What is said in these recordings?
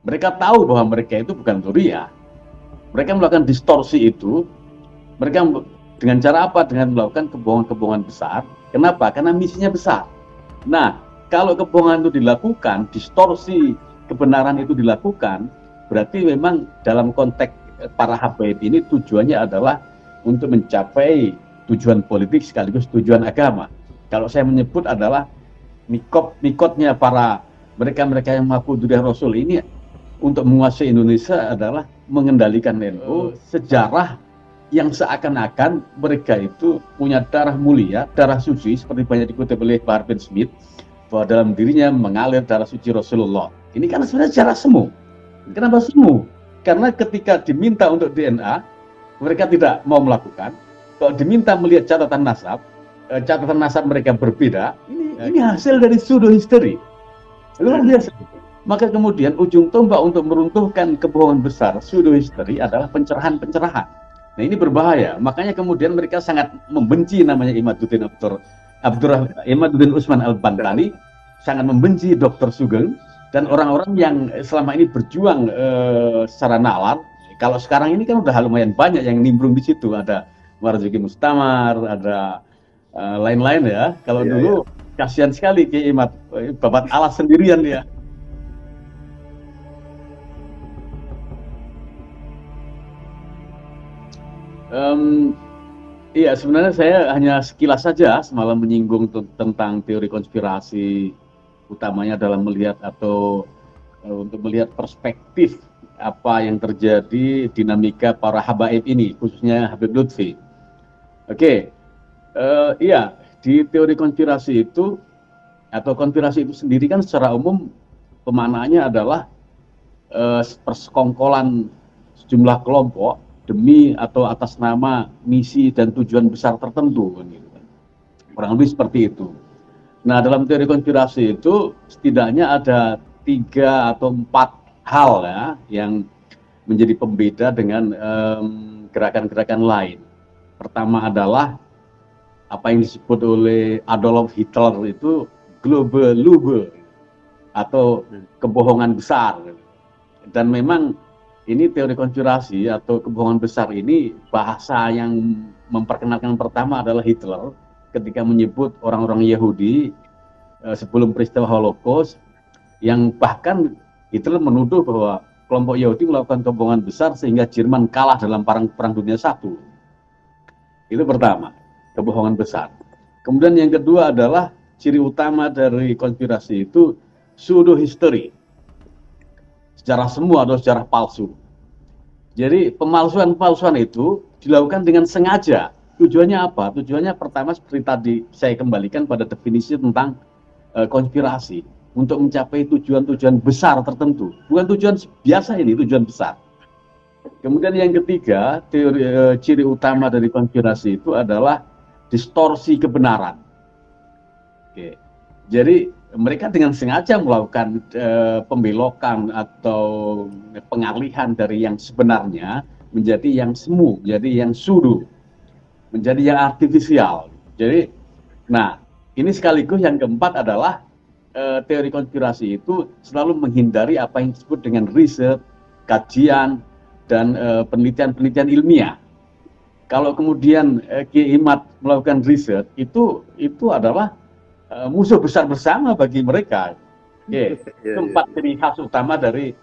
Mereka tahu bahwa mereka itu bukan Suriah. Mereka melakukan distorsi itu. Mereka dengan cara apa? Dengan melakukan kebohongan-kebohongan besar. Kenapa? Karena misinya besar. Nah, kalau kebohongan itu dilakukan, distorsi kebenaran itu dilakukan, berarti memang dalam konteks para habaib ini tujuannya adalah untuk mencapai tujuan politik sekaligus tujuan agama. Kalau saya menyebut adalah mikotnya para mereka-mereka yang mengaku Duriyah Rasul ini untuk menguasai Indonesia adalah mengendalikan NU, sejarah yang seakan-akan mereka itu punya darah mulia, darah suci, seperti banyak dikutip oleh Bahar bin Smith, bahwa dalam dirinya mengalir darah suci Rasulullah. Ini kan sebenarnya sejarah semu. Kenapa semu? Karena ketika diminta untuk DNA, mereka tidak mau melakukan. Kalau diminta melihat catatan nasab mereka berbeda. Ini hasil dari pseudo history. Luar biasa. Maka kemudian ujung tombak untuk meruntuhkan kebohongan besar pseudo history adalah pencerahan-pencerahan. Nah, ini berbahaya. Makanya kemudian mereka sangat membenci namanya Imaduddin Usman Al-Bantani, sangat membenci Dr. Sugeng dan orang-orang yang selama ini berjuang secara nalar. Kalau sekarang ini kan udah lumayan banyak yang nimbrung di situ. Ada Marzuki Mustamar, ada lain-lain ya. Kalau dulu kasihan sekali Kiai Imad, babat alas sendirian dia. Iya, sebenarnya saya hanya sekilas saja semalam menyinggung tentang teori konspirasi, utamanya dalam melihat atau untuk melihat perspektif apa yang terjadi dinamika para habaib ini, khususnya Habib Lutfi. Oke, iya, di teori konspirasi itu atau konspirasi itu sendiri kan secara umum pemaknaannya adalah persekongkolan sejumlah kelompok demi atau atas nama misi dan tujuan besar tertentu, kurang lebih seperti itu. Nah, dalam teori konspirasi itu setidaknya ada 3 atau 4 hal ya yang menjadi pembeda dengan gerakan-gerakan lain. Pertama adalah apa yang disebut oleh Adolf Hitler itu Global Lüge atau kebohongan besar. Dan memang ini teori konspirasi atau kebohongan besar ini bahasa yang memperkenalkan pertama adalah Hitler ketika menyebut orang-orang Yahudi sebelum peristiwa Holocaust, yang bahkan Hitler menuduh bahwa kelompok Yahudi melakukan kebohongan besar sehingga Jerman kalah dalam Perang Dunia I. Itu pertama, kebohongan besar. Kemudian yang kedua adalah ciri utama dari konspirasi itu pseudo history, sejarah semu atau sejarah palsu. Jadi pemalsuan-pemalsuan itu dilakukan dengan sengaja. Tujuannya apa? Tujuannya pertama seperti tadi saya kembalikan pada definisi tentang konspirasi, untuk mencapai tujuan-tujuan besar tertentu. Bukan tujuan biasa, ini tujuan besar. Kemudian yang ketiga, teori ciri utama dari konspirasi itu adalah distorsi kebenaran. Oke. Jadi mereka dengan sengaja melakukan pembelokan atau pengalihan dari yang sebenarnya menjadi yang semu, menjadi yang pseudo, menjadi yang artifisial. Jadi, nah ini sekaligus yang keempat adalah teori konspirasi itu selalu menghindari apa yang disebut dengan riset, kajian, dan penelitian-penelitian ilmiah. Kalau kemudian Kiai Imad melakukan riset, itu adalah musuh besar bersama bagi mereka. Oke, itu 4 ciri khas utama dari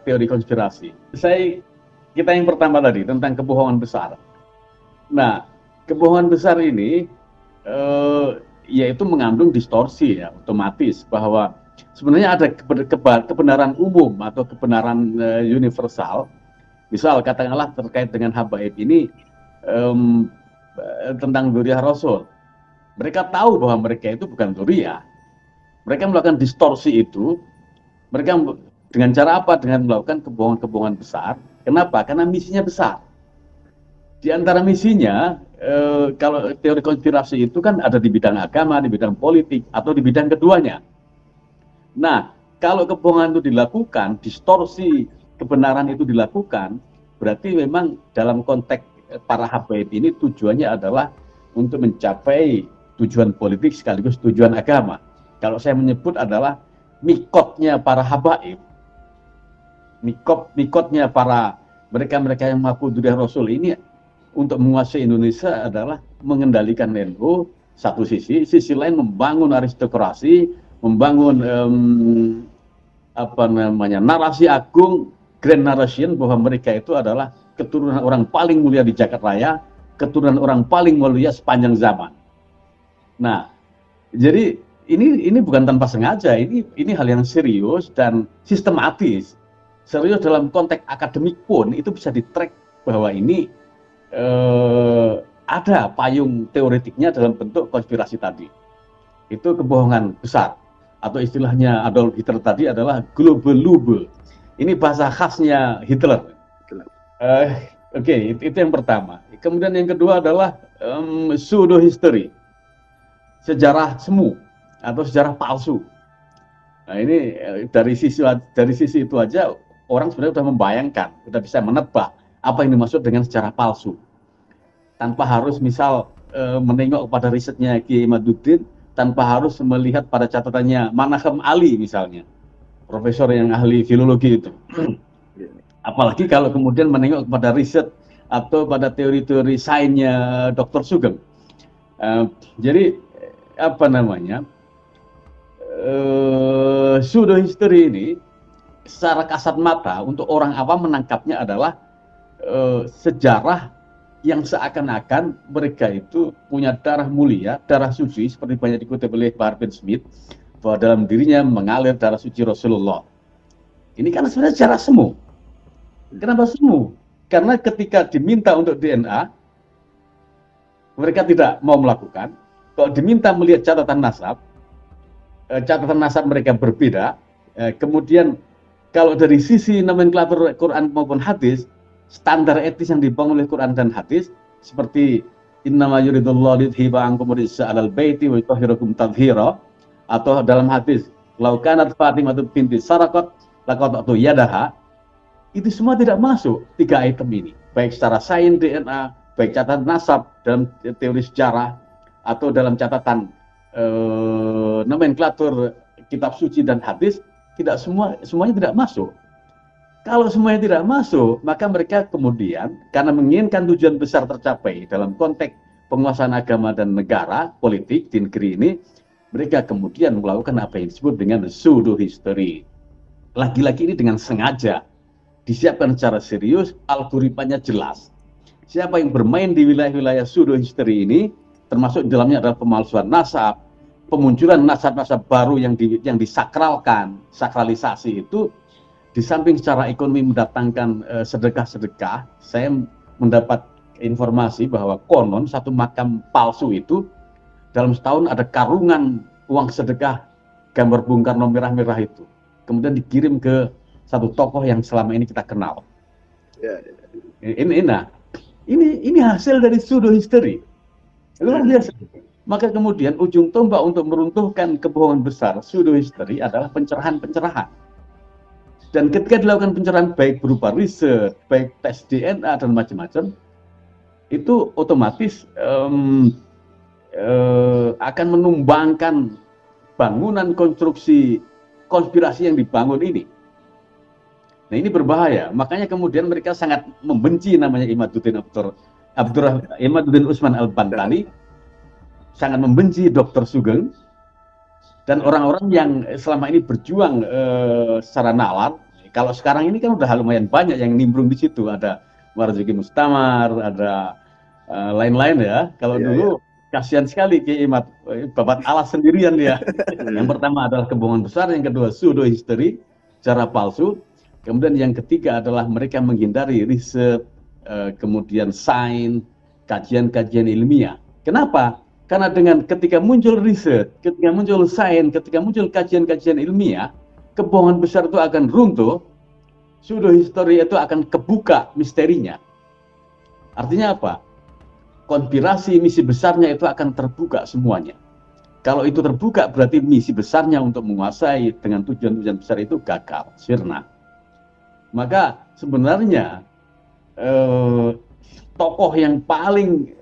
teori konspirasi. Kita yang pertama tadi tentang kebohongan besar. Nah, kebohongan besar ini yaitu mengandung distorsi ya, otomatis bahwa sebenarnya ada kebenaran umum atau kebenaran universal. Misal katakanlah terkait dengan habaib ini tentang Duriyah Rasul. Mereka tahu bahwa mereka itu bukan Suriah. Mereka melakukan distorsi itu. Mereka dengan cara apa? Dengan melakukan kebohongan-kebohongan besar. Kenapa? Karena misinya besar. Di antara misinya, kalau teori konspirasi itu kan ada di bidang agama, di bidang politik, atau di bidang keduanya. Nah, kalau kebohongan itu dilakukan, distorsi kebenaran itu dilakukan, berarti memang dalam konteks para habaib ini tujuannya adalah untuk mencapai tujuan politik sekaligus tujuan agama. Kalau saya menyebut adalah mikotnya para habaib mikotnya para mereka-mereka yang mengaku diri Rasul ini untuk menguasai Indonesia adalah mengendalikan NU satu sisi lain membangun aristokrasi, membangun narasi agung, grand narration bahwa mereka itu adalah keturunan orang paling mulia di jagat raya, keturunan orang paling mulia sepanjang zaman. Nah, jadi ini bukan tanpa sengaja, ini hal yang serius dan sistematis. Serius dalam konteks akademik pun itu bisa di-track bahwa ini ada payung teoretiknya dalam bentuk konspirasi tadi. Itu kebohongan besar, atau istilahnya Adolf Hitler tadi adalah global lube. Ini bahasa khasnya Hitler. Oke, itu yang pertama. Kemudian yang kedua adalah pseudo history, sejarah semu atau sejarah palsu. Nah ini dari sisi itu aja orang sebenarnya sudah membayangkan, sudah bisa menebak apa yang dimaksud dengan sejarah palsu, tanpa harus misal menengok pada risetnya Kiai Imaduddin, tanpa harus melihat pada catatannya Manachem Ali misalnya, profesor yang ahli filologi itu. Apalagi kalau kemudian menengok kepada riset atau pada teori-teori sainsnya Dr. Sugeng. Jadi apa namanya, pseudo history ini secara kasat mata untuk orang awam menangkapnya adalah sejarah yang seakan-akan mereka itu punya darah mulia, darah suci, seperti banyak dikutip oleh Bahar bin Smith, bahwa dalam dirinya mengalir darah suci Rasulullah. Ini kan sebenarnya sejarah semu. Kenapa semu? Karena ketika diminta untuk DNA, mereka tidak mau melakukan. Kalau diminta melihat catatan nasab mereka berbeda. Kemudian kalau dari sisi nomenklatur Quran maupun hadis, standar etis yang dibangun oleh Quran dan hadis seperti innama yuridullahu liyudhiba ankum rijsa 'alal baiti wa yutahhirakum tathhira, atau dalam hadis lau kanat Fatimah binti Saraqat laqata'tu yadaha, itu semua tidak masuk tiga item ini, baik secara sains DNA, baik catatan nasab dalam teori sejarah atau dalam catatan nomenklatur kitab suci dan hadis, semuanya tidak masuk. Kalau semuanya tidak masuk, maka mereka kemudian karena menginginkan tujuan besar tercapai dalam konteks penguasaan agama dan negara, politik di negeri ini, mereka kemudian melakukan apa yang disebut dengan pseudo history. Lagi-lagi ini dengan sengaja disiapkan secara serius, algoritmanya jelas. Siapa yang bermain di wilayah-wilayah pseudo history ini, termasuk di dalamnya adalah pemalsuan nasab, pemunculan nasab-nasab baru yang disakralkan, sakralisasi itu. Di samping secara ekonomi mendatangkan sedekah-sedekah, saya mendapat informasi bahwa konon satu makam palsu itu dalam setahun ada karungan uang sedekah gambar Bung Karno merah-merah itu, kemudian dikirim ke satu tokoh yang selama ini kita kenal. Ini hasil dari pseudo history, luar biasa. Maka kemudian ujung tombak untuk meruntuhkan kebohongan besar pseudo history adalah pencerahan. Dan ketika dilakukan pencerahan baik berupa riset, baik tes DNA dan macam-macam, itu otomatis akan menumbangkan bangunan konstruksi konspirasi yang dibangun ini. Nah ini berbahaya, makanya kemudian mereka sangat membenci namanya Imaduddin Usman Al-Bantani, sangat membenci Dr. Sugeng, dan orang-orang yang selama ini berjuang secara nalar. Kalau sekarang ini kan udah lumayan banyak yang nimbrung di situ, ada Marzuki Mustamar, ada lain-lain ya. Kalau dulu kasihan sekali Kiai Imad, babat alas sendirian dia. Yang pertama adalah kebohongan besar, yang kedua pseudo history, cara palsu, kemudian yang ketiga adalah mereka menghindari riset, kemudian sains, kajian-kajian ilmiah. Kenapa? Karena dengan ketika muncul riset, ketika muncul sains, ketika muncul kajian-kajian ilmiah, kebohongan besar itu akan runtuh, pseudo history itu akan kebuka misterinya. Artinya apa? Konspirasi misi besarnya itu akan terbuka semuanya. Kalau itu terbuka berarti misi besarnya untuk menguasai dengan tujuan-tujuan besar itu gagal, sirna. Maka sebenarnya tokoh yang paling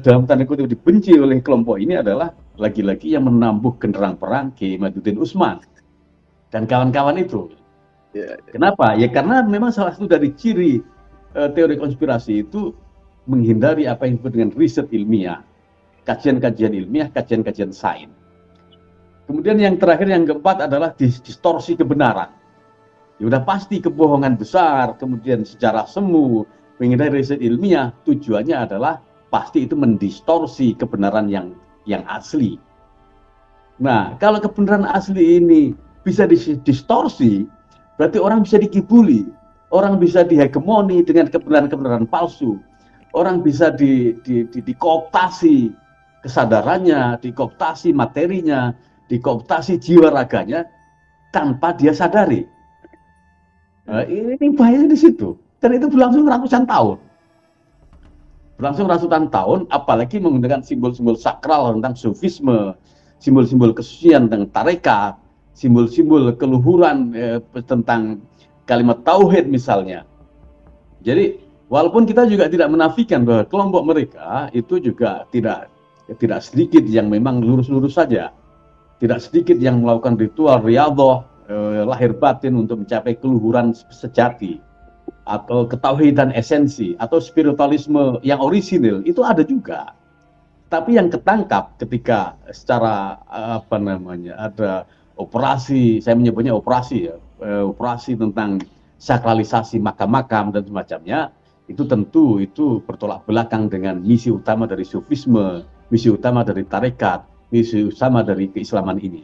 dalam tanda kutip dibenci oleh kelompok ini adalah lagi-lagi yang menambuh genderang perang Kiai Imaduddin Usman dan kawan-kawan itu. Ya, Kenapa? Ya karena memang salah satu dari ciri teori konspirasi itu menghindari apa yang disebut dengan riset ilmiah, kajian-kajian ilmiah, kajian-kajian sains. Kemudian yang terakhir, yang keempat adalah distorsi kebenaran. Ya udah pasti kebohongan besar, kemudian sejarah semu, menghindari riset ilmiah, tujuannya adalah pasti itu mendistorsi kebenaran yang asli. Nah, kalau kebenaran asli ini bisa distorsi, berarti orang bisa dikibuli, orang bisa dihegemoni dengan kebenaran-kebenaran palsu, orang bisa dikooptasi kesadarannya, dikooptasi materinya, dikooptasi jiwa raganya tanpa dia sadari. Nah, ini bahaya di situ. Dan itu berlangsung ratusan tahun. Berlangsung ratusan tahun, apalagi menggunakan simbol-simbol sakral tentang sufisme, simbol-simbol kesucian tentang tarekat, simbol-simbol keluhuran tentang kalimat tauhid misalnya. Jadi walaupun kita juga tidak menafikan bahwa kelompok mereka itu juga tidak sedikit yang memang lurus-lurus saja, tidak sedikit yang melakukan ritual riyadhah lahir batin untuk mencapai keluhuran sejati atau ketauhidan esensi atau spiritualisme yang orisinil itu ada juga. Tapi yang ketangkap ketika secara apa namanya ada operasi, saya menyebutnya operasi ya, operasi tentang sakralisasi makam-makam dan semacamnya, itu tentu itu bertolak belakang dengan misi utama dari sufisme, misi utama dari tarekat, misi utama dari keislaman ini.